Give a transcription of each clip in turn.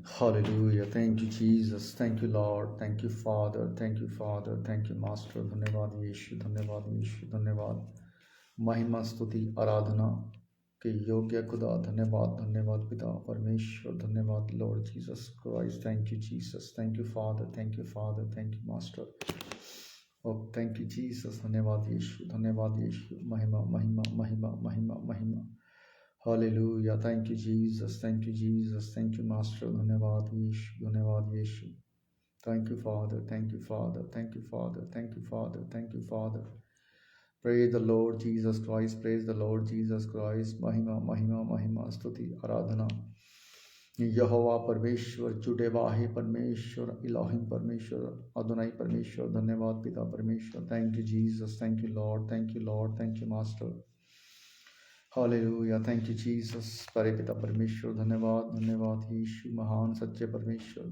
Hallelujah. Thank you, Jesus. Thank you, Lord. Thank you, Father. Thank you, Father. Thank you, Master. धन्यवाद यीशु, धन्यवाद यीशु, धन्यवाद। महिमा स्तुति आराधना के योग्य खुदा, धन्यवाद, धन्यवाद पिता परमेश्वर, धन्यवाद Lord Jesus Christ. Thank you Jesus, thank you father, thank you father, thank you master. Oh thank you Jesus, धन्यवाद यीशु, धन्यवाद यीशु। महिमा महिमा महिमा महिमा महिमा। Hallelujah. Thank you, Jesus. Thank you, Jesus. Thank you, Master. धन्यवाद यीशु, धन्यवाद यीशु। Thank you, Father. Thank you, Father. Thank you, Father. Thank you, Father. Thank you, Father. Praise the Lord Jesus Christ. Praise the Lord Jesus Christ. महिमा महिमा महिमा स्तुति आराधना यहोवा परमेश्वर, जुड़े वाहे परमेश्वर, इलाहिम परमेश्वर, अदोनाई परमेश्वर, धन्यवाद पिता परमेश्वर। Thank you, Jesus. Thank you, Lord. Thank you, Lord. Thank you, Master. Hallelujah, thank you Jesus. परे पिता परमेश्वर, धन्यवाद, धन्यवाद यीशु, महान सच्चे परमेश्वर।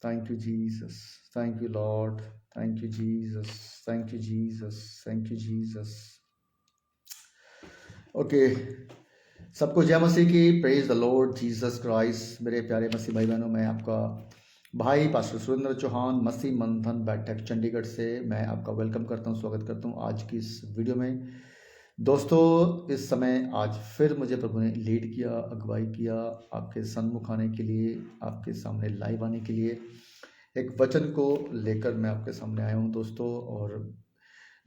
Thank you Jesus, thank you Lord, thank you Jesus, thank you Jesus, thank you Jesus. Okay, सबको जय मसीह की। Praise the Lord Jesus Christ. मेरे प्यारे मसीह भाई बहनों, मैं आपका भाई पास्टर सुरेंद्र चौहान मसीह मंथन बैठक चंडीगढ़ से मैं आपका वेलकम करता हूं, स्वागत करता हूं आज की इस वीडियो में। दोस्तों, इस समय आज फिर मुझे प्रभु ने लीड किया, अगुवाई किया आपके सन्मुख आने के लिए, आपके सामने लाइव आने के लिए। एक वचन को लेकर मैं आपके सामने आया हूं दोस्तों, और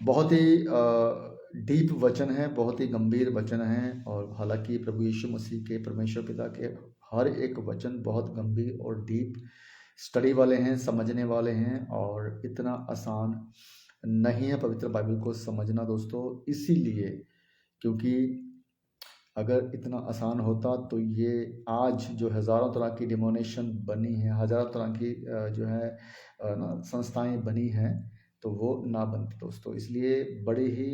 बहुत ही डीप वचन है, बहुत ही गंभीर वचन है। और हालांकि प्रभु यीशु मसीह के, परमेश्वर पिता के हर एक वचन बहुत गंभीर और डीप स्टडी वाले हैं, समझने वाले हैं, और इतना आसान नहीं है पवित्र बाइबल को समझना दोस्तों। इसीलिए, क्योंकि अगर इतना आसान होता तो ये आज जो हज़ारों तरह की डिमोनेशन बनी है, हज़ारों तरह की जो है संस्थाएं बनी हैं, तो वो ना बनती दोस्तों। इसलिए बड़े ही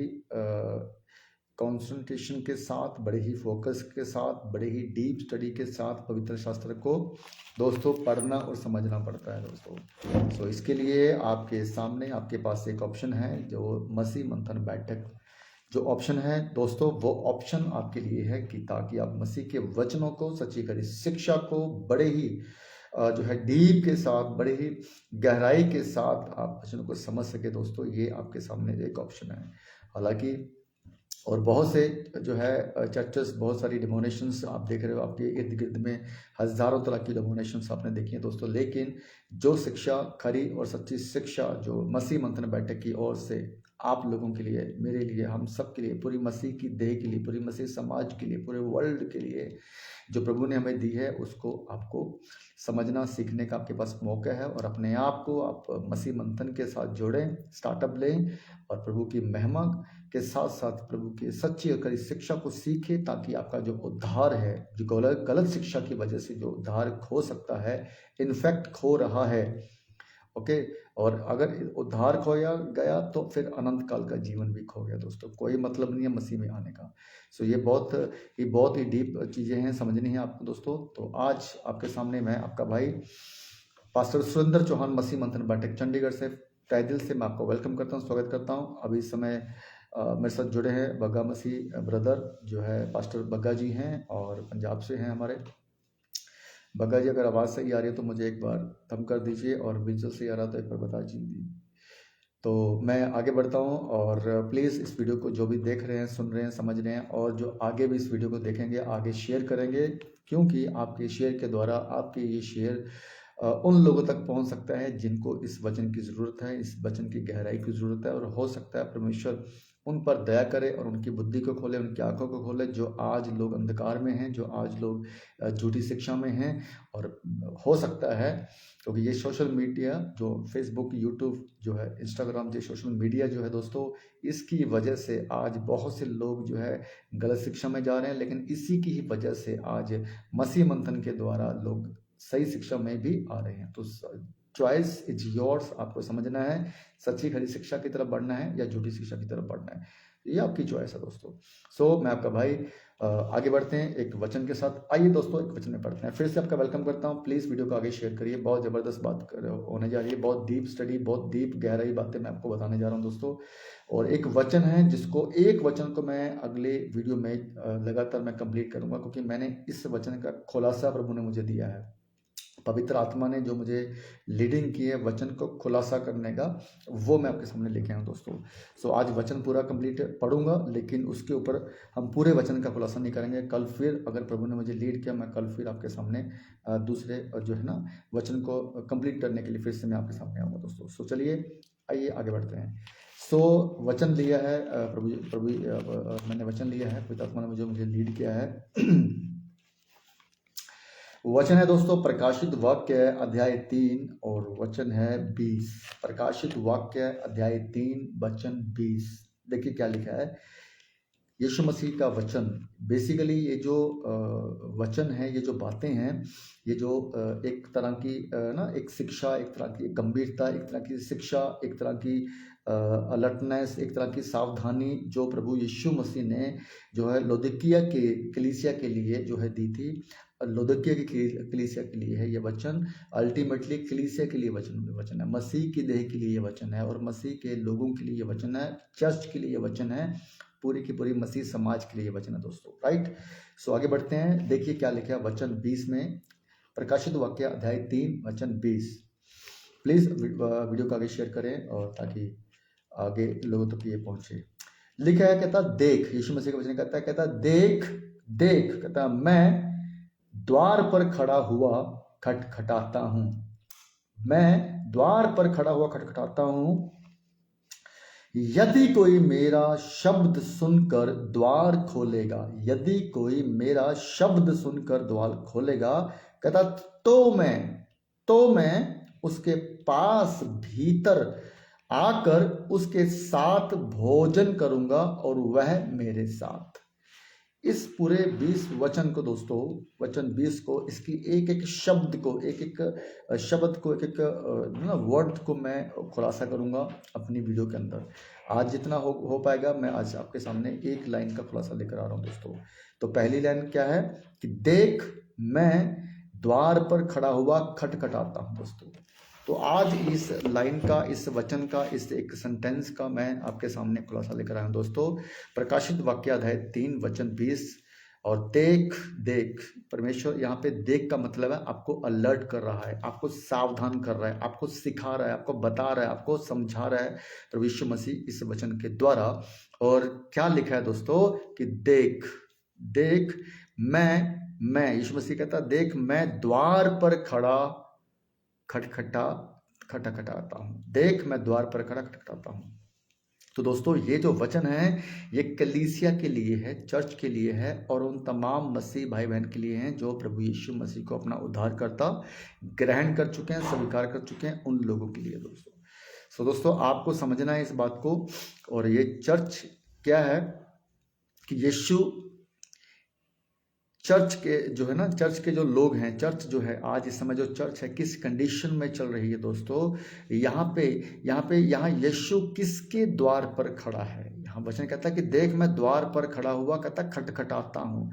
कंसंट्रेशन के साथ, बड़े ही फोकस के साथ, बड़े ही डीप स्टडी के साथ पवित्र शास्त्र को दोस्तों पढ़ना और समझना पड़ता है दोस्तों। सो इसके लिए आपके सामने, आपके पास एक ऑप्शन है, जो मसीह मंथन बैठक जो ऑप्शन है दोस्तों, वो ऑप्शन आपके लिए है कि ताकि आप मसीह के वचनों को, सच्ची खरी शिक्षा को बड़े ही जो है डीप के साथ, बड़े ही गहराई के साथ आप वचनों को समझ सके दोस्तों। ये आपके सामने एक ऑप्शन है। हालांकि और बहुत से जो है चर्चेस, बहुत सारी डिमोनेशंस आप देख रहे हो, आपके इर्द गिर्द में हज़ारों तरह की डिमोनेशंस आपने देखी हैं दोस्तों। लेकिन जो शिक्षा, खरी और सच्ची शिक्षा जो मसीह मंथन बैठक की ओर से आप लोगों के लिए, मेरे लिए, हम सब के लिए, पूरी मसीह की देह के लिए, पूरी मसीह समाज के लिए, पूरे वर्ल्ड के लिए जो प्रभु ने हमें दी है, उसको आपको समझना, सीखने का आपके पास मौका है। और अपने आप को आप मसीह मंथन के साथ जोड़ें, स्टार्टअप लें, और प्रभु की महिमा के साथ साथ प्रभु की सच्ची और कड़ी शिक्षा को सीखें, ताकि आपका जो उद्धार है, जो गलत शिक्षा की वजह से जो उद्धार खो सकता है, इनफैक्ट खो रहा है, ओके। और अगर उद्धार खोया गया तो फिर अनंत काल का जीवन भी खो गया दोस्तों। कोई मतलब नहीं है मसीह में आने का। सो ये बहुत ही डीप चीज़ें हैं, समझनी है आपको दोस्तों। तो आज आपके सामने मैं आपका भाई पास्टर सुरेंद्र चौहान मसीह मंथन बैठक चंडीगढ़ से तहे दिल से मैं आपको वेलकम करता हूँ, स्वागत करता हूँ। अभी इस समय मेरे साथ जुड़े हैं बग्गा मसीह ब्रदर, जो है पास्टर बग्गा जी हैं, और पंजाब से हैं हमारे। बग्गा जी, अगर आवाज़ सही आ रही है तो मुझे एक बार थम कर दीजिए, और विजुअल सही आ रहा तो एक बार बता दीजिए। तो मैं आगे बढ़ता हूँ, और प्लीज़ इस वीडियो को जो भी देख रहे हैं, सुन रहे हैं, समझ रहे हैं, और जो आगे भी इस वीडियो को देखेंगे, आगे शेयर करेंगे, क्योंकि आपके शेयर के द्वारा, आपके ये शेयर उन लोगों तक पहुंच सकता है जिनको इस वचन की ज़रूरत है, इस वचन की गहराई की ज़रूरत है। और हो सकता है परमेश्वर उन पर दया करे और उनकी बुद्धि को खोले, उनकी आंखों को खोले, जो आज लोग अंधकार में हैं, जो आज लोग झूठी शिक्षा में हैं। और हो सकता है, क्योंकि ये सोशल मीडिया जो फेसबुक, यूट्यूब जो है, इंस्टाग्राम, जो सोशल मीडिया जो है दोस्तों, इसकी वजह से आज बहुत से लोग जो है गलत शिक्षा में जा रहे हैं। लेकिन इसी की ही वजह से आज मसीह मंथन के द्वारा लोग सही शिक्षा में भी आ रहे हैं। तो चॉइस इज योर्स, आपको समझना है, सच्ची खरी शिक्षा की तरफ बढ़ना है या झूठी शिक्षा की तरफ बढ़ना है, ये आपकी चॉइस है दोस्तों। सो मैं आपका भाई आगे बढ़ते हैं एक वचन के साथ। आइए दोस्तों, एक वचन में पढ़ते हैं। फिर से आपका वेलकम करता हूं। प्लीज़ वीडियो को आगे शेयर करिए, बहुत ज़बरदस्त बात होने जा रही है, बहुत डीप स्टडी, बहुत डीप गहराई बातें मैं आपको बताने जा रहा हूं दोस्तों। और एक वचन है जिसको, एक वचन को मैं अगले वीडियो में लगातार मैं कंप्लीट करूंगा, क्योंकि मैंने इस वचन का खुलासा प्रभु ने मुझे दिया है। पवित्र आत्मा ने जो मुझे लीडिंग की है वचन को खुलासा करने का, वो मैं आपके सामने लेके आया हूँ दोस्तों। सो आज वचन पूरा कंप्लीट पढ़ूंगा, लेकिन उसके ऊपर हम पूरे वचन का खुलासा नहीं करेंगे। कल फिर अगर प्रभु ने मुझे लीड किया, मैं कल फिर आपके सामने दूसरे जो है ना वचन को कंप्लीट करने के लिए फिर से मैं आपके सामने आऊँगा दोस्तों। सो चलिए आइए आगे बढ़ते हैं। सो वचन लिया है मैंने वचन लिया है, पवित्र आत्मा ने मुझे लीड किया है। वचन है दोस्तों प्रकाशित वाक्य अध्याय 3 और वचन है 20। प्रकाशित वाक्य अध्याय 3 वचन 20। देखिए क्या लिखा है। यीशु मसीह का वचन, बेसिकली ये जो वचन है, ये जो बातें हैं, ये जो एक तरह की ना एक शिक्षा, एक तरह की गंभीरता, एक तरह की शिक्षा, एक तरह की अलर्टनेस, एक तरह की सावधानी जो प्रभु यीशु मसीह ने जो है लौदीकिया के कलीसिया के लिए जो है दी थी। लौदीकिया की कलीसिया के लिए है ये वचन, अल्टीमेटली कलीसिया के लिए वचन है, मसीह की देह के लिए ये वचन है, और मसीह के लोगों के लिए ये वचन है, चर्च के लिए ये वचन है, पूरी की पूरी मसीह समाज के लिए ये वचन है दोस्तों। राइट। सो आगे बढ़ते हैं। देखिए क्या लिखा है वचन 20 में, प्रकाशित वाक्य अध्याय 3 वचन 20। प्लीज वीडियो को आगे शेयर करें और ताकि आगे लोगों तक ये पहुंचे। लिखा है, कहता देख, यीशु मसीह का वचन कहता देख देख, कहता मैं द्वार पर खड़ा हुआ खटखटाता हूं, मैं द्वार पर खड़ा हुआ खटखटाता हूं, यदि कोई मेरा शब्द सुनकर द्वार खोलेगा, यदि कोई मेरा शब्द सुनकर द्वार खोलेगा, कहता तो मैं उसके पास भीतर आकर उसके साथ भोजन करूंगा और वह मेरे साथ। इस पूरे 20 वचन को दोस्तों, वचन 20 को, इसकी एक एक शब्द को, एक एक शब्द को, एक एक वर्ड को मैं खुलासा करूंगा अपनी वीडियो के अंदर। आज जितना हो पाएगा मैं आज आपके सामने एक लाइन का खुलासा लेकर आ रहा हूं दोस्तों। तो पहली लाइन क्या है कि देख मैं द्वार पर खड़ा हुआ खटखटाता हूं दोस्तों। तो आज इस लाइन का, इस वचन का, इस एक सेंटेंस का मैं आपके सामने खुलासा लेकर आया हूं दोस्तों। प्रकाशित वाक्य अध्याय 3 वचन 20। और देख परमेश्वर यहाँ पे देख का मतलब है आपको अलर्ट कर रहा है, आपको सावधान कर रहा है, आपको सिखा रहा है, आपको बता रहा है, आपको समझा रहा है प्रभु यीशु मसीह इस वचन के द्वारा। और क्या लिखा है दोस्तों कि देख मैं यीशु मसीह कहता देख मैं द्वार पर खड़ा खटखटाता हूं, देख मैं द्वार पर खड़ा खटखटाता हूं। तो दोस्तों ये जो वचन है ये कलीसिया के लिए है, चर्च के लिए है, और उन तमाम मसीह भाई बहन के लिए हैं जो प्रभु यीशु मसीह को अपना उद्धारकर्ता ग्रहण कर चुके हैं, स्वीकार कर चुके हैं, उन लोगों के लिए दोस्तों। सो दोस्तों आपको समझना है इस बात को। और ये चर्च क्या है कि यीशु, चर्च के जो है ना, चर्च के जो लोग हैं, चर्च जो है आज इस समय जो चर्च है किस कंडीशन में चल रही है दोस्तों। यहाँ यीशु किसके द्वार पर खड़ा है। यहाँ वचन कहता है कि देख मैं द्वार पर खड़ा हुआ कहता खटखटाता हूँ।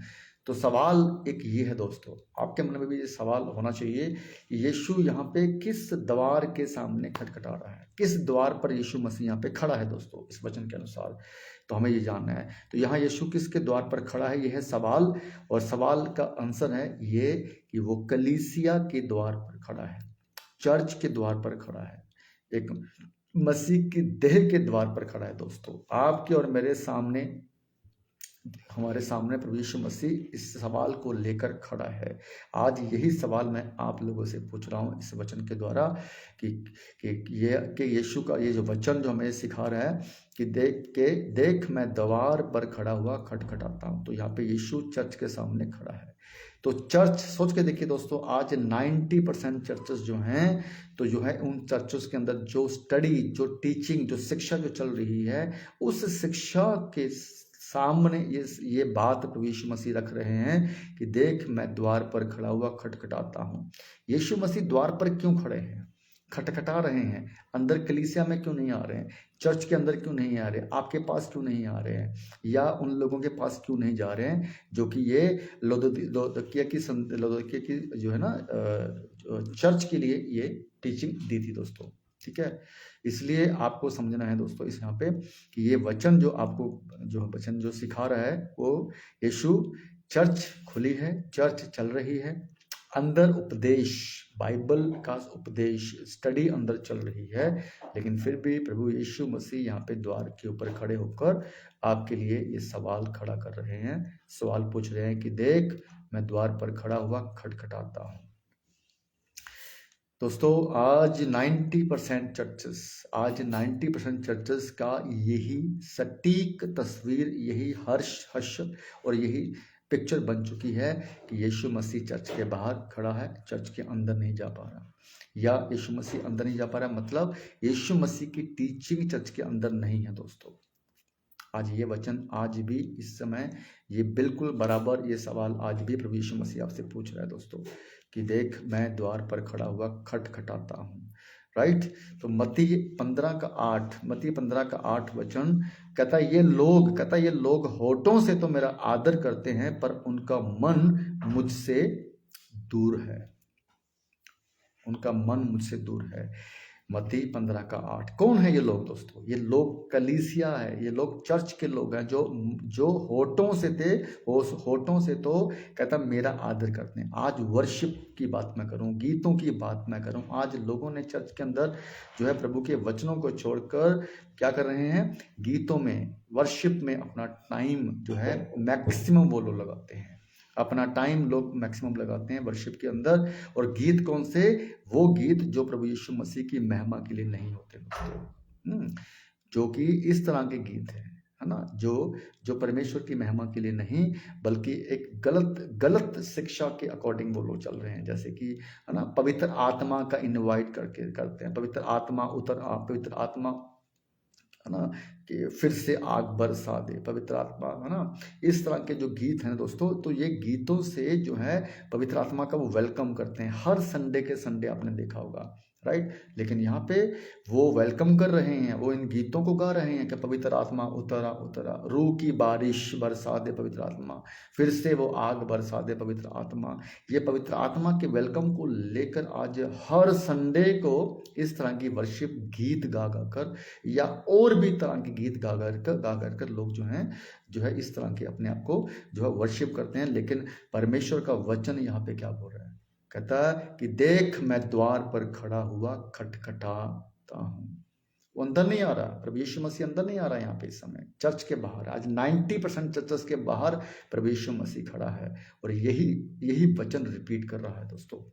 तो सवाल एक ये है दोस्तों, आपके मन में भी ये सवाल होना चाहिए, यीशु यहाँ पे किस द्वार के सामने खटखटा रहा है, किस द्वार पर यीशु मसीह यहाँ पे खड़ा है दोस्तों इस वचन के अनुसार। तो हमें ये जानना है। तो यहाँ यीशु किसके द्वार पर खड़ा है, यह है सवाल। और सवाल का आंसर है ये कि वो कलीसिया के द्वार पर खड़ा है, चर्च के द्वार पर खड़ा है, एक मसीह की देह के द्वार पर खड़ा है दोस्तों। आपके और मेरे सामने, हमारे सामने प्रभु यीशु मसीह इस सवाल को लेकर खड़ा है। आज यही सवाल मैं आप लोगों से पूछ रहा हूँ इस वचन के द्वारा कि यीशु का ये जो वचन जो हमें सिखा रहा है कि देख मैं द्वार पर खड़ा हुआ खटखटाता हूँ। तो यहाँ पे यीशु चर्च के सामने खड़ा है। तो चर्च, सोच के देखिए दोस्तों, आज 90% चर्चेस जो हैं, तो जो है उन चर्चेस के अंदर जो स्टडी, जो टीचिंग, जो शिक्षा जो चल रही है, उस शिक्षा के सामने ये बात प्रभु यीशु मसीह रख रहे हैं कि देख मैं द्वार पर खड़ा हुआ खटखटाता हूँ। यीशु मसीह द्वार पर क्यों खड़े हैं, खटखटा रहे हैं? अंदर कलीसिया में क्यों नहीं आ रहे हैं? चर्च के अंदर क्यों नहीं आ रहे? आपके पास क्यों नहीं आ रहे हैं? या उन लोगों के पास क्यों नहीं जा रहे हैं जो कि ये लौदीकिया की जो है ना चर्च के लिए ये टीचिंग दी थी दोस्तों। ठीक है, इसलिए आपको समझना है दोस्तों इस यहाँ पे कि ये वचन जो आपको जो वचन जो सिखा रहा है वो यीशु, चर्च खुली है, चर्च चल रही है, अंदर उपदेश, बाइबल का उपदेश स्टडी अंदर चल रही है, लेकिन फिर भी प्रभु यीशु मसीह यहाँ पे द्वार के ऊपर खड़े होकर आपके लिए ये सवाल खड़ा कर रहे हैं। सवाल पूछ रहे हैं कि देख मैं द्वार पर खड़ा हुआ खटखटाता हूँ। दोस्तों आज 90% चर्चेस का यही सटीक तस्वीर, यही हर्ष और यही पिक्चर बन चुकी है कि यीशु मसीह चर्च के बाहर खड़ा है, चर्च के अंदर नहीं जा पा रहा, या यीशु मसीह अंदर नहीं जा पा रहा, मतलब यीशु मसीह की टीचिंग चर्च के अंदर नहीं है। दोस्तों आज ये वचन, आज भी इस समय ये बिल्कुल बराबर ये सवाल आज भी प्रभु यीशु मसीह आपसे पूछ रहा है दोस्तों, कि देख मैं द्वार पर खड़ा हुआ खटखटाता हूँ। राइट। तो मत्ती 15 का 8 वचन कहता है ये लोग होठों से तो मेरा आदर करते हैं पर उनका मन मुझसे दूर है, उनका मन मुझसे दूर है। मत्ती 15 का 8। कौन है ये लोग दोस्तों? ये लोग कलीसिया है, ये लोग चर्च के लोग हैं जो होठों से थे, होठों से तो कहता मेरा आदर करते हैं। आज वर्शिप की बात मैं करूं, गीतों की बात मैं करूं, आज लोगों ने चर्च के अंदर जो है प्रभु के वचनों को छोड़कर क्या कर रहे हैं, गीतों में, वर्शिप में अपना टाइम जो है मैक्सिमम वो लोग लगाते हैं, अपना टाइम लोग मैक्सिमम लगाते हैं वर्शिप के अंदर। और गीत कौन से? वो गीत जो प्रभु यीशु मसीह की महिमा के लिए नहीं होते दोस्तों, जो कि इस तरह के गीत हैं, है ना, जो परमेश्वर की महिमा के लिए नहीं बल्कि एक गलत शिक्षा के अकॉर्डिंग वो लोग चल रहे हैं। जैसे कि है ना, पवित्र आत्मा का इनवाइट करके करते हैं, पवित्र आत्मा पवित्र आत्मा है ना, कि फिर से आग बरसा दे, पवित्र आत्मा, है ना, इस तरह के जो गीत हैं दोस्तों, तो ये गीतों से जो है पवित्र आत्मा का वो वेलकम करते हैं। हर संडे के संडे आपने देखा होगा, राइट। लेकिन यहाँ पे वो वेलकम कर रहे हैं, वो इन गीतों को गा रहे हैं कि पवित्र आत्मा उतरा उतरा, रूह की बारिश बरसा दे पवित्र आत्मा, फिर से वो आग बरसा दे पवित्र आत्मा। ये पवित्र आत्मा के वेलकम को लेकर आज हर संडे को इस तरह की वर्शिप गीत गा कर या और भी तरह के गीत गा कर लोग जो है इस तरह के अपने आप को जो है वर्शिप करते हैं। लेकिन परमेश्वर का वचन यहाँ पे क्या बोल रहा है? कहता है कि देख मैं द्वार पर खड़ा हुआ खटखटाता हूँ। वो अंदर नहीं आ रहा, प्रभु यीशु मसीह अंदर नहीं आ रहा यहाँ पे इस समय, चर्च के बाहर। आज 90% चर्चेस के बाहर प्रभु यीशु मसीह खड़ा है और यही वचन रिपीट कर रहा है दोस्तों।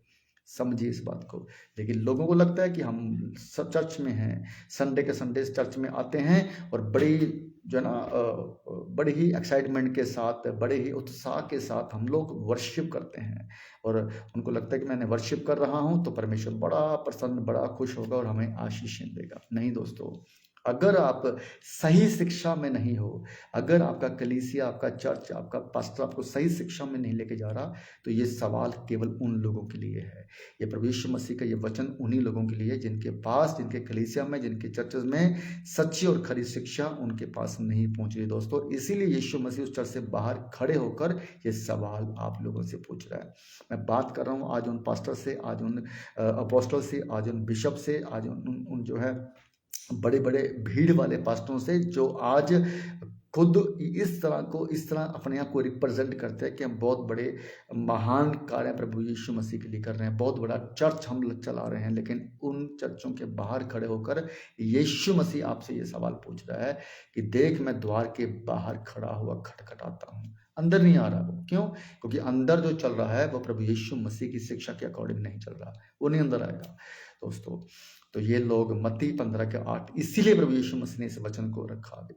समझिए इस बात को। लेकिन लोगों को लगता है कि हम सब चर्च में हैं, संडे के संडे चर्च में आते हैं और बड़ी जो है ना बड़े ही एक्साइटमेंट के साथ, बड़े ही उत्साह के साथ हम लोग वर्शिप करते हैं और उनको लगता है कि मैंने वर्शिप कर रहा हूं तो परमेश्वर बड़ा प्रसन्न, बड़ा खुश होगा और हमें आशीष देगा। नहीं दोस्तों, अगर आप सही शिक्षा में नहीं हो, अगर आपका कलीसिया, आपका चर्च, आपका पास्टर आपको सही शिक्षा में नहीं लेके जा रहा, तो ये सवाल केवल उन लोगों के लिए है। ये प्रभु यीशु मसीह का ये वचन उन्हीं लोगों के लिए जिनके पास, जिनके कलीसिया में, जिनके चर्चेस में सच्ची और खरी शिक्षा उनके पास नहीं पहुंच रही दोस्तों। इसीलिए यीशु मसीह उस चर्च से बाहर खड़े होकर ये सवाल आप लोगों से पूछ रहा है। मैं बात कर रहा हूँ आज उन पास्टर से, आज उन अपोस्टल से, आज उन बिशप से, आज उन जो है बड़े बड़े भीड़ वाले पास्टरों से, जो आज खुद इस तरह अपने आप को रिप्रेजेंट करते हैं कि हम बहुत बड़े महान कार्य प्रभु यीशु मसीह के लिए कर रहे हैं, बहुत बड़ा चर्च हम चला रहे हैं। लेकिन उन चर्चों के बाहर खड़े होकर यीशु मसीह आपसे ये सवाल पूछ रहा है कि देख मैं द्वार के बाहर खड़ा हुआ खटखटाता हूँ। अंदर नहीं आ रहा वो, क्यों? क्योंकि अंदर जो चल रहा है वो प्रभु यीशु मसीह की शिक्षा के अकॉर्डिंग नहीं चल रहा, वो नहीं अंदर आएगा दोस्तों। तो ये लोग मत्ती 15 के 8, इसीलिए प्रभु यीशु मसीह ने इस वचन को रखा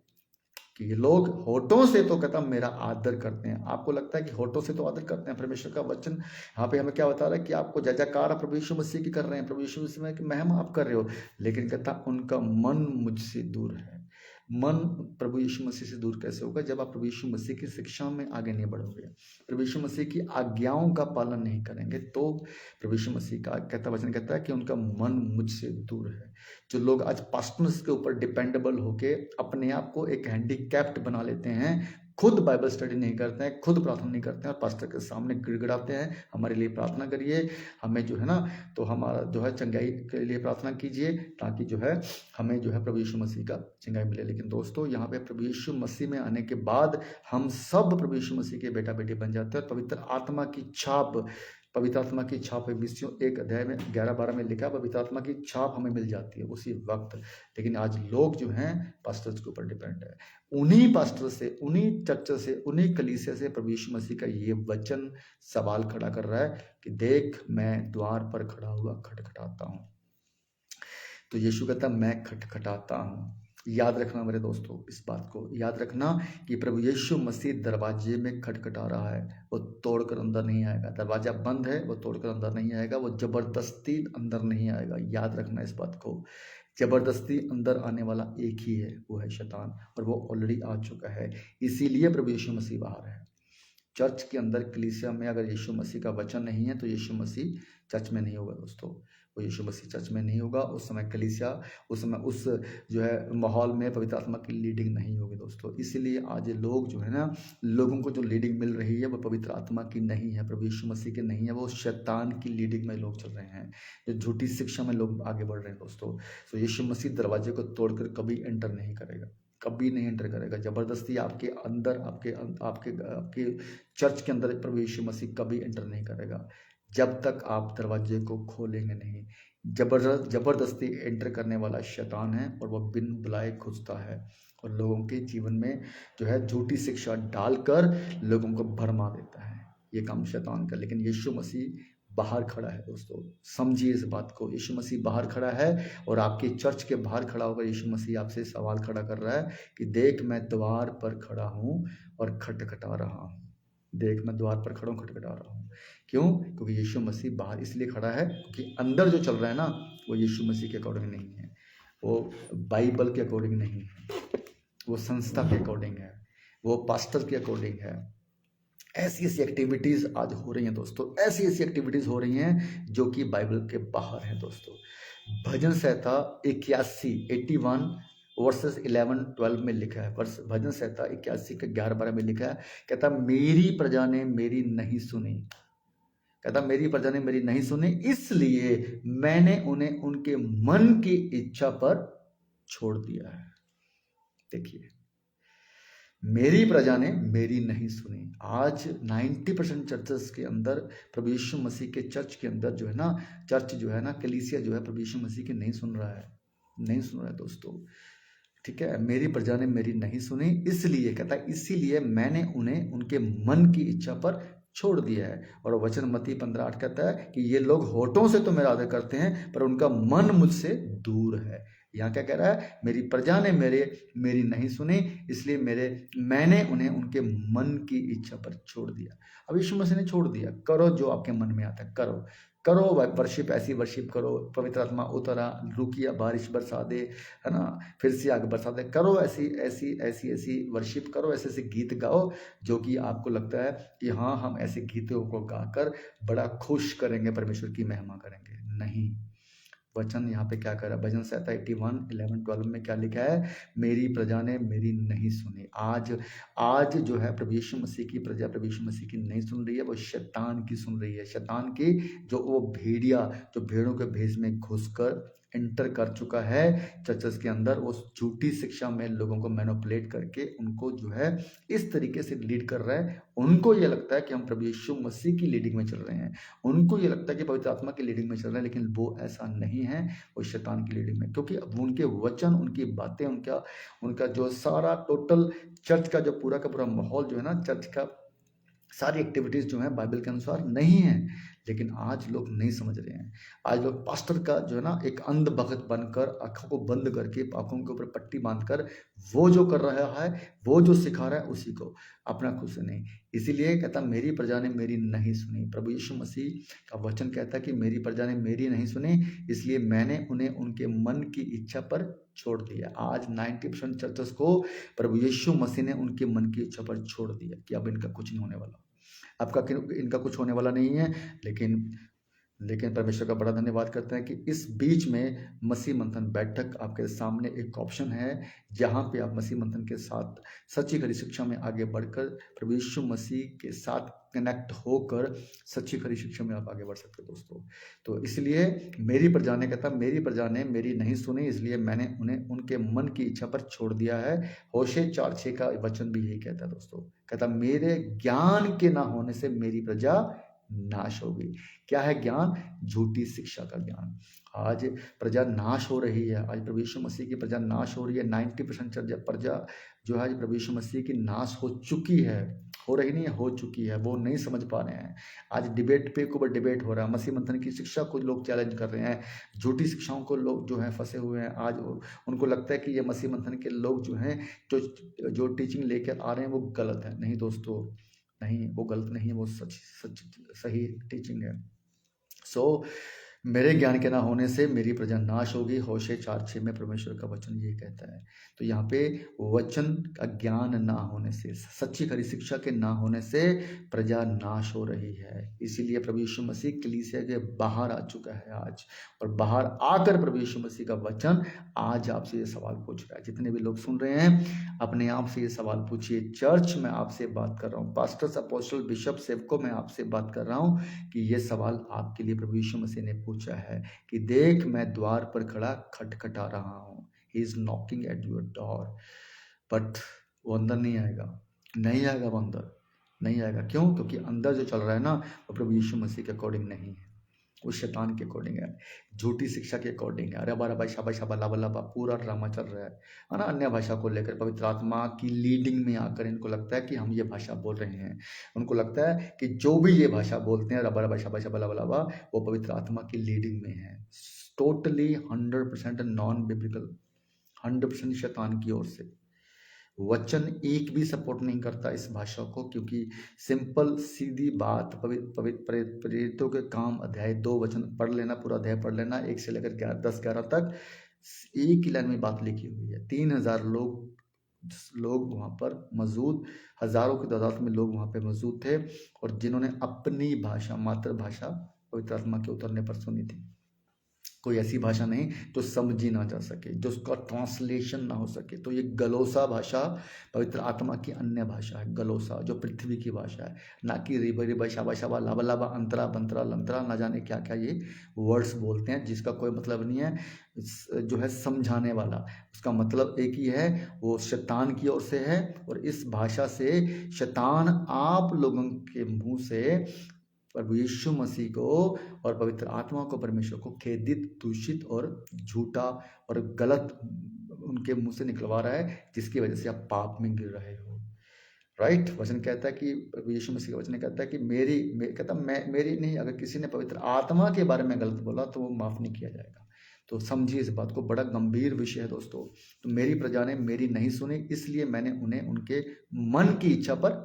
कि ये लोग होठों से तो कहता मेरा आदर करते हैं। आपको लगता है कि होठों से तो आदर करते हैं? परमेश्वर का वचन यहाँ पे हमें क्या बता रहा है कि आपको जय जयकार आप प्रभु यीशु मसीह की कर रहे हैं, प्रभु यीशु मसीह की महिमा आप कर रहे हो, लेकिन कहता उनका मन मुझसे दूर है। मन प्रभु यीशु मसीह से दूर कैसे होगा? जब आप प्रभु यीशु मसीह की शिक्षा में आगे नहीं बढ़ोगे, प्रभु यीशु मसीह की आज्ञाओं का पालन नहीं करेंगे, तो प्रभु यीशु मसीह का वचन कहता है कि उनका मन मुझसे दूर है। जो लोग आज पास्टर्स के ऊपर डिपेंडेबल होके अपने आप को एक हैंडीकैप्ड बना लेते हैं, खुद बाइबल स्टडी नहीं करते हैं, खुद प्रार्थना नहीं करते हैं और पास्टर के सामने गिड़गिड़ाते हैं, हमारे लिए प्रार्थना करिए, हमें जो है ना, तो हमारा जो है चंगाई के लिए प्रार्थना कीजिए ताकि जो है हमें जो है प्रभु यीशु मसीह का चंगाई मिले। लेकिन दोस्तों यहाँ पे प्रभु यीशु मसीह में आने के बाद हम सब प्रभु यीशु मसीह के बेटा बेटी बन जाते हैं और पवित्र आत्मा की छाप पवित्र आत्मा की छाप इफिसियों 1 अध्याय में 11-12 में लिखा, पवित्र आत्मा की छाप हमें मिल जाती है उसी वक्त। लेकिन आज लोग जो हैं पास्टर्स के ऊपर डिपेंड है। उन्हीं पास्टर से, उन्हीं चर्च से, उन्हीं कलीसिया से प्रभु यीशु मसीह का ये वचन सवाल खड़ा कर रहा है कि देख मैं द्वार पर खड़ा हुआ खटखटाता हूँ। तो यीशु कहता मैं खटखटाता हूँ। याद रखना मेरे दोस्तों, इस बात को याद रखना कि प्रभु यीशु मसीह दरवाजे में खटखटा रहा है, वो तोड़कर अंदर नहीं आएगा। दरवाजा बंद है, वो तोड़कर अंदर नहीं आएगा, वो जबरदस्ती अंदर नहीं आएगा। याद रखना इस बात को। जबरदस्ती अंदर आने वाला एक ही है, वो है शैतान, और वो ऑलरेडी आ चुका है। इसीलिए प्रभु यीशु मसीह बाहर है। चर्च के अंदर कलीसिया में अगर यीशु मसीह का वचन नहीं है तो यीशु मसीह चर्च में नहीं होगा दोस्तों। वो यीशु मसीह चर्च में नहीं होगा। उस समय कलीसिया, उस समय उस जो है माहौल में पवित्र आत्मा की लीडिंग नहीं होगी दोस्तों। इसीलिए आज लोग जो है ना, लोगों को जो लीडिंग मिल रही है वो पवित्र आत्मा की नहीं है, प्रभु यीशु मसीह की नहीं है, वो शैतान की लीडिंग में लोग चल रहे हैं, जो झूठी शिक्षा में लोग आगे बढ़ रहे हैं दोस्तों। तो यीशु मसीह दरवाजे को तोड़कर कभी एंटर नहीं करेगा, कभी नहीं एंटर करेगा। जबरदस्ती आपके अंदर, आपके आपके आपके चर्च के अंदर प्रभु यीशु मसीह कभी एंटर नहीं करेगा जब तक आप दरवाजे को खोलेंगे नहीं। जबरदस्ती एंटर करने वाला शैतान है, और वह बिन बुलाए घुसता है और लोगों के जीवन में जो है झूठी शिक्षा डालकर लोगों को भरमा देता है। ये काम शैतान का। लेकिन यीशु मसीह बाहर खड़ा है दोस्तों, समझिए इस बात को। यीशु मसीह बाहर खड़ा है, और आपके चर्च के बाहर खड़ा होकर यीशु मसीह आपसे सवाल खड़ा कर रहा है कि देख मैं द्वार पर खड़ा हूँ और खटखटा रहा हूँ। देख मैं द्वार पर खड़ा हूँ, खटखटा रहा हूँ। क्यों? क्योंकि यीशु मसीह बाहर इसलिए खड़ा है क्योंकि अंदर जो चल रहा है ना, वो यीशु मसीह के अकॉर्डिंग नहीं है, वो बाइबल के अकॉर्डिंग नहीं है, वो संस्था के अकॉर्डिंग है, वो पास्टर के अकॉर्डिंग है। ऐसी ऐसी एक्टिविटीज़ आज हो रही हैं दोस्तों, ऐसी ऐसी एक्टिविटीज़ हो रही हैं जो कि बाइबल के बाहर हैं दोस्तों। भजन संहिता 81 वर्सेस 11-12 में लिखा है। भजन संहिता 81 के 11-12 में लिखा है, कहता मेरी प्रजा ने मेरी नहीं सुनी, कहता मेरी प्रजा ने मेरी नहीं सुनी, इसलिए मैंने उन्हें उनके मन की इच्छा पर छोड़ दिया है। देखिए, मेरी प्रजा ने मेरी नहीं सुनी। आज 90% चर्चेस के अंदर प्रभु यीशु मसीह के चर्च के अंदर जो है ना, चर्च जो है ना, कलीसिया जो है प्रभु यीशु मसीह की नहीं सुन रहा है, नहीं सुन रहा है दोस्तों। ठीक है, मेरी प्रजा ने मेरी नहीं सुनी, इसलिए कहता है इसीलिए मैंने उन्हें उनके मन की इच्छा पर छोड़ दिया है। और वचन मत्ती 15:8 कहता है कि ये लोग होठों से तो मेरा आदर करते हैं पर उनका मन मुझसे दूर है। यहाँ क्या कह रहा है? मेरी प्रजा ने मेरी नहीं सुनी, इसलिए मैंने उन्हें उनके मन की इच्छा पर छोड़ दिया। अब यीशु मसीह ने छोड़ दिया, करो जो आपके मन में आता है, करो वर्शिप, ऐसी वर्शिप करो, पवित्र आत्मा उतरा, रुकिया, बारिश बरसा दे, है ना, फिर से आगे बरसा दे, करो ऐसी वर्शिप करो, ऐसे गीत गाओ जो कि आपको लगता है कि हाँ हम ऐसे गीतों को गाकर बड़ा खुश करेंगे, परमेश्वर की महिमा करेंगे। नहीं, वचन यहाँ पे क्या कर रहा है? भजन संहिता 81:11-12 में क्या लिखा है? मेरी प्रजा ने मेरी नहीं सुनी। आज जो है प्रभु यीशु मसीह की प्रजा प्रभु यीशु मसीह की नहीं सुन रही है, वो शैतान की सुन रही है। शैतान की जो वो भेड़िया, जो भेड़ों के भेष में घुसकर एंटर कर चुका है चर्चेस के अंदर, उस झूठी शिक्षा में लोगों को मैनिपुलेट करके उनको जो है इस तरीके से लीड कर रहा है। उनको ये लगता है कि हम प्रभु यीशु मसीह की लीडिंग में चल रहे हैं, उनको ये लगता है कि पवित्र आत्मा की लीडिंग में चल रहे हैं, लेकिन वो ऐसा नहीं है, वो शैतान की लीडिंग में। क्योंकि अब उनके वचन, उनकी बातें, उनका जो सारा टोटल चर्च का जो पूरा का पूरा माहौल जो है ना, चर्च का सारी एक्टिविटीज़ जो है बाइबल के अनुसार नहीं है। लेकिन आज लोग नहीं समझ रहे हैं। आज लोग पास्टर का जो है ना एक अंध भगत बनकर, आंखों को बंद करके, आंखों के ऊपर पट्टी बांधकर वो जो कर रहा है, वो जो सिखा रहा है उसी को, अपना खुद से नहीं। इसीलिए कहता मेरी प्रजा ने मेरी नहीं सुनी। प्रभु यीशु मसीह का वचन कहता है कि मेरी प्रजा ने मेरी नहीं सुनी, इसलिए मैंने उन्हें उनके मन की इच्छा पर छोड़ दिया। आज 90% चर्चेस को प्रभु यीशु मसीह ने उनके मन की इच्छा पर छोड़ दिया कि अब इनका कुछ नहीं होने वाला, इनका कुछ होने वाला नहीं है। लेकिन परमेश्वर का बड़ा धन्यवाद करते हैं कि इस बीच में मसीह मंथन बैठक आपके सामने एक ऑप्शन है, जहां पे आप मसीह मंथन के साथ सच्ची खरी शिक्षा में आगे बढ़कर प्रभु यीशु मसीह के साथ कनेक्ट होकर सच्ची खरी शिक्षा में आप आगे बढ़ सकते हो दोस्तों। तो इसलिए मेरी प्रजा ने, कहता मेरी प्रजा ने मेरी नहीं सुनी, इसलिए मैंने उन्हें उनके मन की इच्छा पर छोड़ दिया है। होशे 4:6 का वचन भी यही कहता है दोस्तों। कहता मेरे ज्ञान के ना होने से मेरी प्रजा नाश होगी। क्या है ज्ञान? झूठी शिक्षा का ज्ञान। आज प्रजा नाश हो रही है, आज प्रभु यीशु मसीह की प्रजा नाश हो रही है। 90% प्रजा जो है आज प्रभु यीशु मसीह की नाश हो चुकी है, हो रही नहीं है, हो चुकी है। वो नहीं समझ पा रहे हैं। आज डिबेट पे ऊपर डिबेट हो रहा है, मसीह मंथन की शिक्षा को लोग चैलेंज कर रहे हैं, झूठी शिक्षाओं को लोग जो है फंसे हुए हैं। आज उनको लगता है कि ये मसीह मंथन के लोग जो हैं जो टीचिंग लेकर आ रहे हैं वो गलत है। नहीं दोस्तों, नहीं, वो गलत नहीं है, वो सच सही टीचिंग है। सो मेरे ज्ञान के ना होने से मेरी प्रजा नाश होगी। होशे 4:6 में परमेश्वर का वचन ये कहता है। तो यहाँ पे वचन का ज्ञान ना होने से, सच्ची खरी शिक्षा के ना होने से प्रजा नाश हो रही है। इसीलिए प्रभु यीशु मसीह कलीसिया के बाहर आ चुका है आज, और बाहर आकर प्रभु यीशु मसीह का वचन आज आपसे ये सवाल पूछ रहा है। जितने भी लोग सुन रहे हैं, अपने आप से ये सवाल पूछिए। चर्च में आपसे बात कर रहा हूँ, पास्टर्स, अपोस्टल, बिशप, सेवकों में आपसे बात कर रहा हूँ कि ये सवाल आपके लिए प्रभु यीशु मसीह ने पूछा है कि देख, मैं द्वार पर खड़ा खटखटा रहा हूँ। He is knocking at your door. But वो अंदर नहीं आएगा, नहीं आएगा, वो अंदर नहीं आएगा। क्यों? क्योंकि अंदर जो चल रहा है ना, वो प्रभु यीशु मसीह के अकॉर्डिंग नहीं है, वो शैतान के अकॉर्डिंग है, झूठी शिक्षा के अकॉर्डिंग है। अरे बारा भाई शाबा शाबा लाबा लाबा पूरा ड्रामा चल रहा है ना, अन्य भाषा को लेकर। पवित्र आत्मा की लीडिंग में आकर इनको लगता है कि हम ये भाषा बोल रहे हैं। उनको लगता है कि जो भी ये भाषा बोलते हैं रबा रबा शाबा शाबा लाबा लाबा, वो पवित्र आत्मा की लीडिंग में है। टोटली 100% नॉन बिब्लिकल, 100% शैतान की ओर से। वचन एक भी सपोर्ट नहीं करता इस भाषा को, क्योंकि सिंपल सीधी बात, प्रेरितों के काम अध्याय 2 वचन पढ़ लेना, पूरा अध्याय पढ़ लेना, 1 से लेकर 10-11 तक एक ही लाइन में बात लिखी हुई है। 3000 लोग वहां पर मौजूद, हजारों की तादाद में लोग वहां पे मौजूद थे, और जिन्होंने अपनी भाषा, मातृभाषा पवित्र आत्मा के उतरने पर सुनी थी। कोई ऐसी भाषा नहीं जो समझी ना जा सके, जो उसका ट्रांसलेशन ना हो सके। तो ये गलोसा भाषा पवित्र आत्मा की अन्य भाषा है। गलोसा जो पृथ्वी की भाषा है, ना कि रिबा रिबा शाबा शाबा लाबा लाबा अंतरा बंतरा लंतरा, ना जाने क्या क्या ये वर्ड्स बोलते हैं जिसका कोई मतलब नहीं है। जो है समझाने वाला, उसका मतलब एक ही है, वो शैतान की ओर से है। और इस भाषा से शैतान आप लोगों के मुंह से प्रभु यीशु मसीह को और पवित्र आत्मा को, परमेश्वर को खेदित, दूषित और झूठा और गलत उनके मुंह से निकलवा रहा है, जिसकी वजह से आप पाप में गिर रहे हो। राइट? वचन कहता है कि प्रभु यीशु मसीह का वचन कहता है कि मेरी नहीं, अगर किसी ने पवित्र आत्मा के बारे में गलत बोला तो वो माफ नहीं किया जाएगा। तो समझिए इस बात को, बड़ा गंभीर विषय है दोस्तों। तो मेरी प्रजा ने मेरी नहीं सुनी, इसलिए मैंने उन्हें उनके मन की इच्छा पर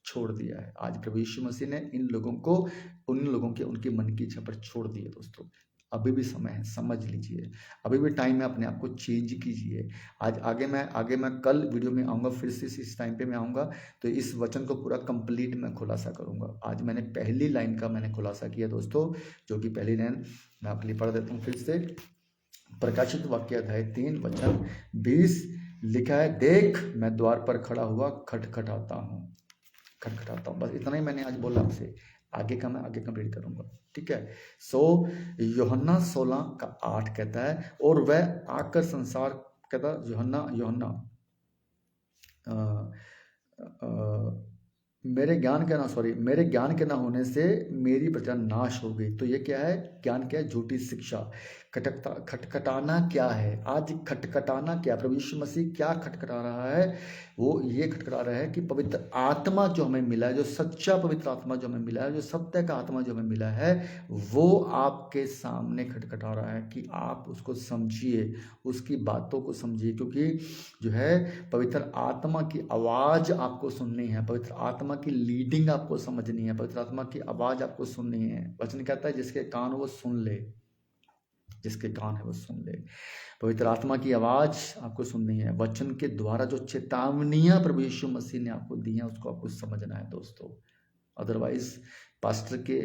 छोड़ दिया है। आज प्रभु यीशु मसीह ने उन लोगों के उनके मन की इच्छा पर छोड़ दिए। दोस्तों अभी भी समय है, समझ लीजिए, अभी भी टाइम है, अपने आप को चेंज कीजिए। आज आगे मैं कल वीडियो में आऊँगा, फिर से इस टाइम पे मैं आऊँगा, तो इस वचन को पूरा कंप्लीट मैं खुलासा करूँगा। आज मैंने पहली लाइन का मैंने खुलासा किया दोस्तों, जो कि पहली लाइन मैं आपके लिए पढ़ देता हूँ फिर से। प्रकाशित वाक्य अध्याय 3 वचन 20 लिखा है, देख मैं द्वार पर खड़ा हुआ खटखटाता हूँ। बस इतना ही मैंने आज बोला आपसे। आगे का मैं आगे कंप्लीट करूंगा, ठीक है। सो यूहन्ना 16:8 कहता है, और वह आकर संसार, कहता यूहन्ना मेरे ज्ञान के ना होने से मेरी प्रजा नाश हो गई। तो ये क्या है? ज्ञान क्या है? झूठी शिक्षा। खटखटाना क्या है? आज खटखटाना क्या? प्रभु यीशु मसीह क्या खटखटा रहा है? वो ये खटखटा रहा है कि पवित्र आत्मा जो हमें मिला है, जो सच्चा पवित्र आत्मा जो हमें मिला है, जो सत्य का आत्मा जो हमें मिला है, वो आपके सामने खटखटा रहा है कि आप उसको समझिए, उसकी बातों को समझिए। क्योंकि जो है पवित्र आत्मा की आवाज़ आपको सुननी है, पवित्र आत्मा की लीडिंग आपको समझनी है, पवित्र आत्मा की आवाज़ आपको सुननी है। वचन कहता है जिसके कान वो सुन ले, जिसके कान है वो सुन ले। पवित्र आत्मा की आवाज आपको सुननी है। वचन के द्वारा जो चेतावनियां प्रभु यीशु मसीह ने आपको दी हैं, उसको आपको समझना है दोस्तों। अदरवाइज पास्टर के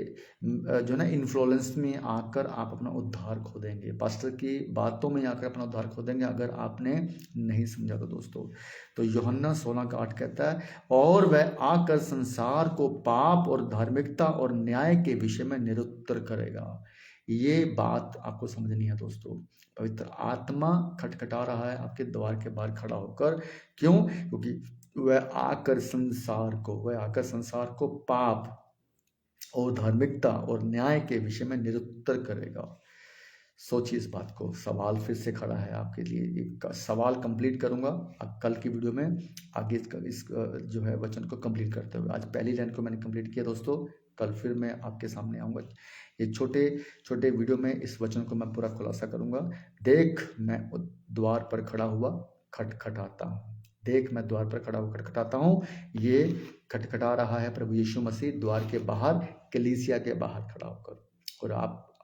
जो ना इन्फ्लुएंस में आकर आप अपना उद्धार खो देंगे, पास्टर की बातों में आकर अपना उद्धार खो देंगे, अगर आपने नहीं समझा तो दोस्तों। तो यूहन्ना 16:8 कहता है, और वह आकर संसार को पाप और धार्मिकता और न्याय के विषय में निरुत्तर करेगा। ये बात आपको समझनी है दोस्तों। पवित्र आत्मा खटखटा रहा है आपके द्वार के बाहर खड़ा होकर। क्यों? क्योंकि वह आकर संसार को पाप और धार्मिकता और न्याय के विषय में निरुत्तर करेगा। सोचिए इस बात को। सवाल फिर से खड़ा है आपके लिए, एक सवाल कंप्लीट करूंगा अब कल की वीडियो में आगे इस जो है वचन को कंप्लीट करते हुए। आज पहली लाइन को मैंने कंप्लीट किया दोस्तों, कल फिर मैं आपके सामने आऊंगा। ये छोटे छोटे वीडियो में इस वचन को मैं पूरा खुलासा करूंगा। देख मैं द्वार पर खड़ा हुआ खटखटाता हूँ। देख मैं द्वार पर खड़ा हुआ खटखटाता हूँ। ये खटखटा रहा है प्रभु यीशु मसीह द्वार के बाहर, कलीसिया के बाहर खड़ा होकर। और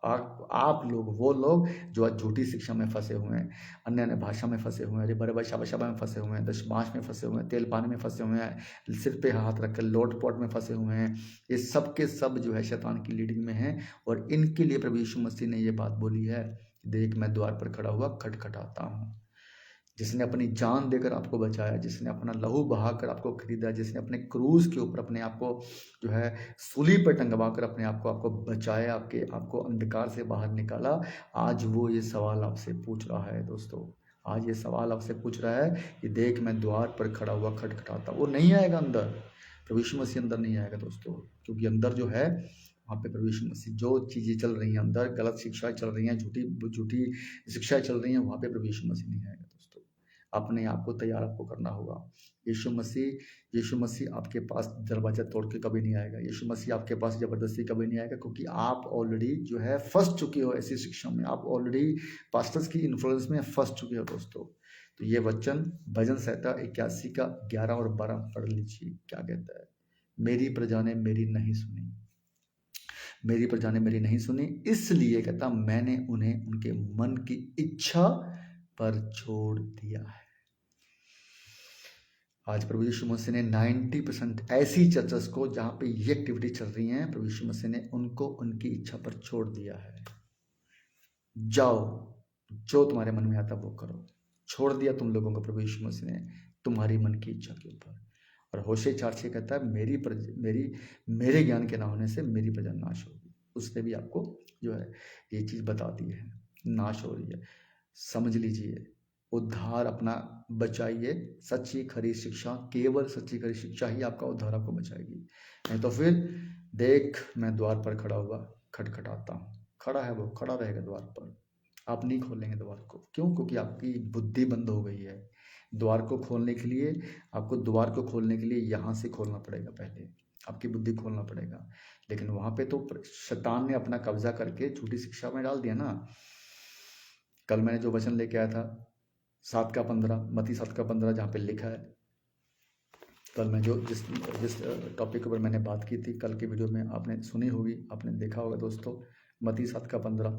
आप लोग, वो लोग जो आज झूठी शिक्षा में फंसे हुए हैं, अन्य अन्य भाषा में फंसे हुए हैं, अरे बड़े शबा में फंसे हुए हैं, दशमांश में फंसे हुए हैं, तेल पानी में फंसे हुए हैं, सिर पे हाथ रखकर लोट पोट में फंसे हुए हैं, ये सब के सब जो है शैतान की लीडिंग में हैं। और इनके लिए प्रभु यीशु मसीह ने ये बात बोली है, देख मैं द्वार पर खड़ा हुआ खटखटाता हूँ। जिसने अपनी जान देकर आपको बचाया, जिसने अपना लहू बहाकर आपको खरीदा, जिसने अपने क्रूज के ऊपर अपने आप को जो है सूली पर टंगवा कर अपने आप को बचाया, आपको अंधकार से बाहर निकाला, आज वो ये सवाल आपसे पूछ रहा है दोस्तों। आज ये सवाल आपसे पूछ रहा है कि देख मैं द्वार पर खड़ा हुआ खटखटाता। वो नहीं आएगा अंदर, प्रभु यीशु मसीह अंदर नहीं आएगा दोस्तों, क्योंकि अंदर जो है वहाँ पे प्रभु यीशु मसीह, जो चीज़ें चल रही हैं अंदर, गलत शिक्षाएं चल रही हैं, झूठी शिक्षाएं चल रही हैं, वहाँ पे प्रभु यीशु मसीह नहीं आएगा दोस्तों। अपने आप को तैयार आपको करना होगा। यीशु मसीह आपके पास दरवाजा तोड़ के कभी नहीं आएगा। यीशु मसीह आपके पास जबरदस्ती कभी नहीं आएगा, क्योंकि आप ऑलरेडी जो है फंस चुके हो ऐसी शिक्षा में, आप ऑलरेडी पास्टर्स की इन्फ्लुएंस में फंस चुके हो दोस्तों। तो ये वचन भजन संहिता 81 का 11 और 12 पढ़ लीजिए, क्या कहता है। मेरी प्रजा ने मेरी नहीं सुनी, मेरी प्रजा ने मेरी नहीं सुनी, इसलिए कहता मैंने उन्हें उनके मन की इच्छा पर छोड़ दिया है। आज प्रभु यीशु मसीह ने 90% ऐसी चर्चेस को जहां पे ये एक्टिविटी चल रही है, प्रभु यीशु मसीह ने उनको उनकी इच्छा पर छोड़ दिया है। जाओ, जो तुम्हारे मन में आता वो करो। छोड़ दिया तुम लोगों को प्रभु यीशु मसीह ने तुम्हारी मन की इच्छा के ऊपर। और होशे 4:6 कहता है मेरे ज्ञान के ना होने से मेरी प्रजा नाश होगी। उसने भी आपको जो है ये चीज बता दी है, नाश हो रही है। समझ लीजिए, उद्धार अपना बचाइए। सच्ची खरी शिक्षा, केवल सच्ची खरी शिक्षा ही आपका उद्धार आपको बचाएगी। नहीं तो फिर देख मैं द्वार पर खड़ा हुआ खटखटाता हूँ। खड़ा है वो, खड़ा रहेगा द्वार पर, आप नहीं खोलेंगे द्वार को। क्यों? क्योंकि आपकी बुद्धि बंद हो गई है। द्वार को खोलने के लिए आपको द्वार को खोलने के लिए यहाँ से खोलना पड़ेगा, पहले आपकी बुद्धि खोलना पड़ेगा। लेकिन वहां पे तो शैतान ने अपना कब्जा करके झूठी शिक्षा में डाल दिया ना। कल मैंने जो वचन लेके आया था 7:15, मत्ती 7:15, जहाँ पे लिखा है, कल मैं जिस टॉपिक के ऊपर मैंने बात की थी कल की वीडियो में आपने सुनी होगी, आपने देखा होगा दोस्तों। मत्ती 7:15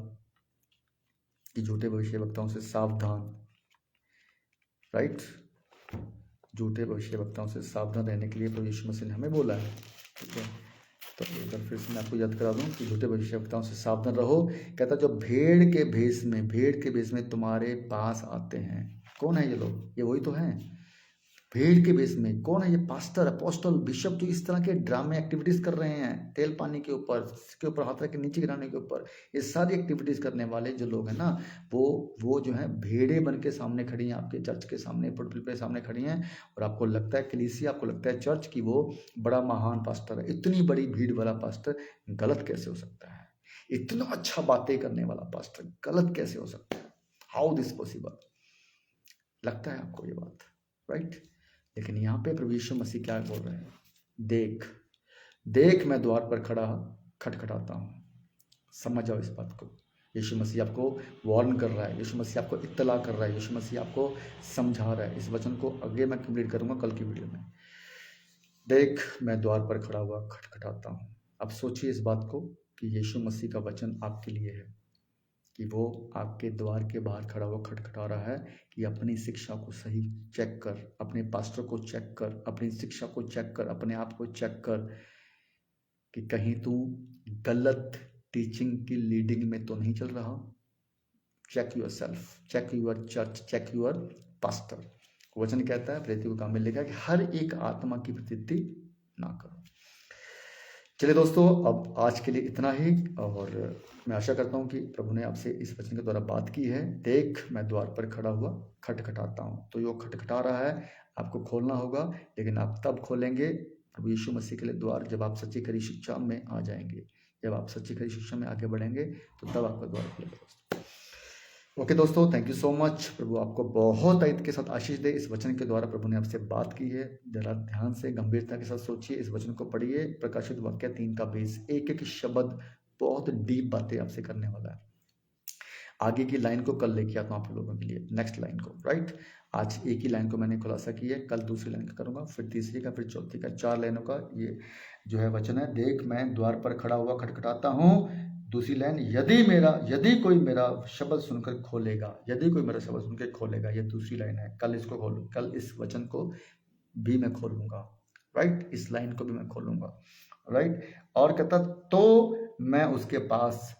कि झूठे भविष्यवक्ताओं से सावधान, राइट। झूठे भविष्यवक्ताओं से सावधान रहने के लिए प्रभु यीशु मसीह ने हमें बोला है, ठीक है। तो एक बार फिर से मैं आपको याद करा दूं कि झूठे भविष्यवक्ताओं से सावधान रहो। कहता जो भेड़ के भेष में तुम्हारे पास आते हैं। कौन है ये लोग? ये वही तो हैं, भेड़ के भेष में। कौन है ये? पास्टर, अपोस्टल, बिशप, जो इस तरह के ड्रामे एक्टिविटीज कर रहे हैं, तेल पानी के ऊपर हाथ रख के नीचे गिराने के ऊपर, ये सारी एक्टिविटीज करने वाले जो लोग हैं ना, वो जो है भेड़े बन के सामने खड़ी हैं, आपके चर्च के सामने, पुलपिट पे सामने खड़ी हैं। और आपको लगता है कलीसिया, आपको लगता है चर्च की वो बड़ा महान पास्टर है। इतनी बड़ी भीड़ वाला पास्टर गलत कैसे हो सकता है? इतना अच्छा बातें करने वाला पास्टर गलत कैसे हो सकता है? How this possible? लगता है आपको ये बात, राइट। लेकिन यहाँ पे प्रभु यीशु मसीह क्या बोल रहे हैं? देख मैं द्वार पर खड़ा खटखटाता हूँ। समझ जाओ इस बात को। यीशु मसीह आपको वार्न कर रहा है, यीशु मसीह आपको इत्तला कर रहा है, यीशु मसीह आपको समझा रहा है। इस वचन को आगे मैं कंप्लीट करूंगा कल की वीडियो में। देख मैं द्वार पर खड़ा हुआ खटखटाता हूँ। अब सोचिए इस बात को कि यीशु मसीह का वचन आपके लिए है कि वो आपके द्वार के बाहर खड़ा हुआ खटखटा रहा है कि अपनी शिक्षा को सही चेक कर, अपने पास्टर को चेक कर, अपनी शिक्षा को चेक कर, अपने आप को चेक कर कि कहीं तू गलत टीचिंग की लीडिंग में तो नहीं चल रहा। Check yourself, check your church, check your pastor. वचन कहता है, प्रेरितों के काम में लिखा कि हर एक आत्मा की प्रतीति ना करो। चलिए दोस्तों, अब आज के लिए इतना ही। और मैं आशा करता हूँ कि प्रभु ने आपसे इस वचन के द्वारा बात की है। देख मैं द्वार पर खड़ा हुआ खटखटाता हूँ। तो ये खटखटा रहा है, आपको खोलना होगा। लेकिन आप तब खोलेंगे प्रभु यीशु मसीह के लिए द्वार, जब आप सच्ची खरी शिक्षा में आ जाएंगे, जब आप सच्ची खरी शिक्षा में आगे बढ़ेंगे तो तब आपका द्वार खुलेगा दोस्तों। ओके दोस्तों, थैंक यू सो मच। प्रभु आपको बहुत आयत के साथ आशीष दे। इस वचन के द्वारा प्रभु ने आपसे बात की है, जरा ध्यान से गंभीरता के साथ सोचिए, इस वचन को पढ़िए। प्रकाशित वाक्य 3 का बेस, एक एक शब्द बहुत डीप बातें आपसे करने वाला है। आगे की लाइन को कल लेके आता हूँ आप लोगों के लिए, नेक्स्ट लाइन को, राइट। आज एक ही लाइन को मैंने खुलासा की है, कल दूसरी लाइन का करूंगा, फिर तीसरी का, फिर चौथी का, 4 लाइनों का ये जो है वचन है। देख मैं द्वार पर खड़ा हुआ खटखटाता हूँ। दूसरी लाइन, यदि कोई मेरा शब्द सुनकर खोलेगा, यदि कोई मेरा शब्द सुनकर खोलेगा, ये दूसरी लाइन है। कल इसको खोलूं, कल इस वचन को भी मैं खोलूंगा, राइट, इस लाइन को भी मैं खोलूंगा, राइट। और कहता तो मैं उसके पास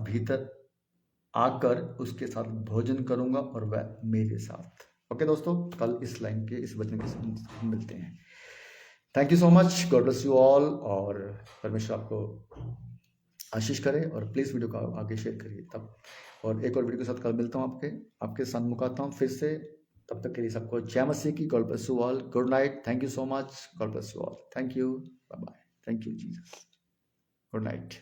भीतर आकर उसके साथ भोजन करूंगा और वह मेरे साथ। ओके दोस्तों, कल इस लाइन के, इस वचन के साथ मिलते हैं। Thank you so much, God bless you all, और परमेश्वर आपको आशीष करे। और प्लीज़ वीडियो को आगे शेयर करिए तब, और एक और वीडियो के साथ कल मिलता हूँ, आपके सम्मुख आता हूँ फिर से। तब तक के लिए सबको जय मसीह की, God bless you all, good night, thank you so much, God bless you all, thank you, bye bye, thank you Jesus, good night.